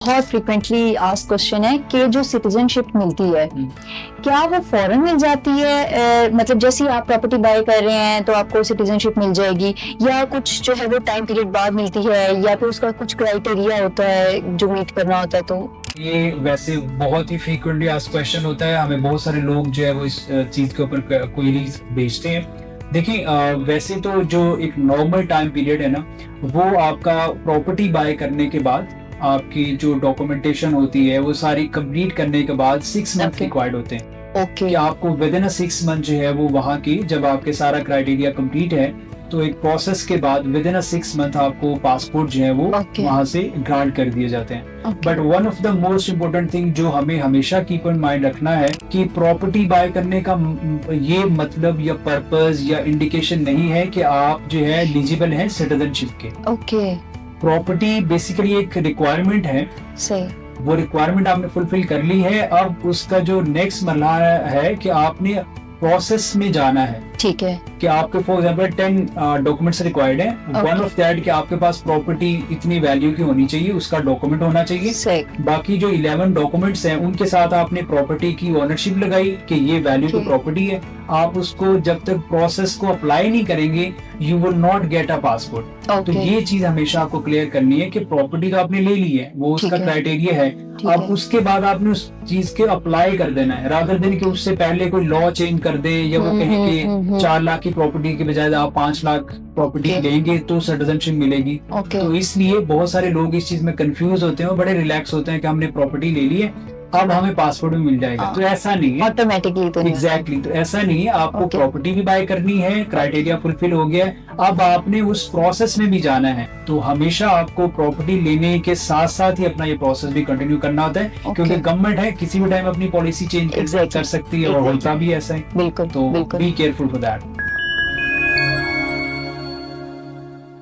बहुत frequently asked question है कि जो सिटीजनशिप मिलती है क्या वो फौरन मिल जाती है, मतलब जैसे ही आप प्रॉपर्टी बाय कर रहे हैं तो आपको सिटीजनशिप मिल जाएगी, या कुछ जो है वो टाइम पीरियड बाद मिलती है, या फिर उसका कुछ क्राइटेरिया होता है जो मीट करना होता है? तो ये वैसे बहुत ही फ्रीक्वेंटली आस्क्ड क्वेश्चन होता है। हमें बहुत सारे लोग जो है वो इस चीज के ऊपर क्वेरीज भेजते हैं। देखिए वैसे तो जो एक नॉर्मल टाइम पीरियड है ना, वो आपका प्रॉपर्टी बाय करने के बाद आपकी जो डॉक्यूमेंटेशन होती है वो सारी कंप्लीट करने के बाद 6 मंथ Okay. रिक्वायर्ड होते हैं ओके कि आपको विद इन 6 मंथ जो है वो वहाँ की, जब आपके सारा क्राइटेरिया कंप्लीट है तो एक प्रोसेस के बाद विद इन 6 मंथ आपको पासपोर्ट जो है वो Okay. वहाँ से ग्रांट कर दिए जाते हैं। Okay. But one of the most important thing जो हमें हमेशा कीप इन माइंड रखना है कि प्रॉपर्टी बाय करने का ये मतलब या पर्पस या इंडिकेशन नहीं है कि आप जो है एलिजिबल हैं सिटीजनशिप के। ओके प्रॉपर्टी बेसिकली एक रिक्वायरमेंट है, सही वो रिक्वायरमेंट आपने फुलफिल कर ली है। अब उसका जो नेक्स्ट मरहला है कि आपने प्रोसेस में जाना है ठीक है कि आपके फॉर एग्जांपल 10 डॉक्यूमेंट्स रिक्वायर्ड है। Okay. वन ऑफ दैट कि आपके पास प्रॉपर्टी इतनी वैल्यू की होनी चाहिए, उसका डॉक्यूमेंट होना चाहिए। सही बाकी जो 11 डॉक्यूमेंट्स हैं उनके साथ आपने प्रॉपर्टी की ओनरशिप लगाई कि ये वैल्यू की Okay. प्रॉपर्टी है। आप उसको जब तक प्रोसेस को अप्लाई नहीं करेंगे you will not get a passport. तो ओके ये चीज हमेशा आपको क्लियर करनी है कि प्रॉपर्टी तो आपने ले ली है, वो ठीक उसका है। क्राइटेरिया है। ठीक अब है उसके बाद आपने उस चीज के अप्लाई कर देना है, रादर देन कि उससे पहले कोई लॉ चेंज कर दे या वो कहे कि 4 लाख की प्रॉपर्टी के बजाय आप 5 लाख प्रॉपर्टी Okay. लेंगे तो सिटीजनशिप मिलेगी। ओके तो इसलिए बहुत सारे लोग इस चीज में कंफ्यूज होते हैं और बड़े रिलैक्स होते हैं कि हमने प्रॉपर्टी ले ली है अब हमें पासपोर्ट भी मिल जाएगा। हाँ। तो ऐसा नहीं है, ऑटोमेटिकली तो नहीं। एग्जैक्टली तो ऐसा नहीं है। आपको Okay. प्रॉपर्टी भी बाय करनी है, क्राइटेरिया फुलफिल हो गया है, अब आपने उस प्रोसेस में भी जाना है। तो हमेशा आपको प्रॉपर्टी लेने के साथ साथ ही अपना ये प्रोसेस भी कंटिन्यू करना होता है Okay. क्योंकि गवर्नमेंट है किसी भी टाइम अपनी पॉलिसी चेंज Exactly. कर सकती है और होता भी ऐसा है। बिल्कुल तो बिल्कुल बी केयरफुल फॉर दैट।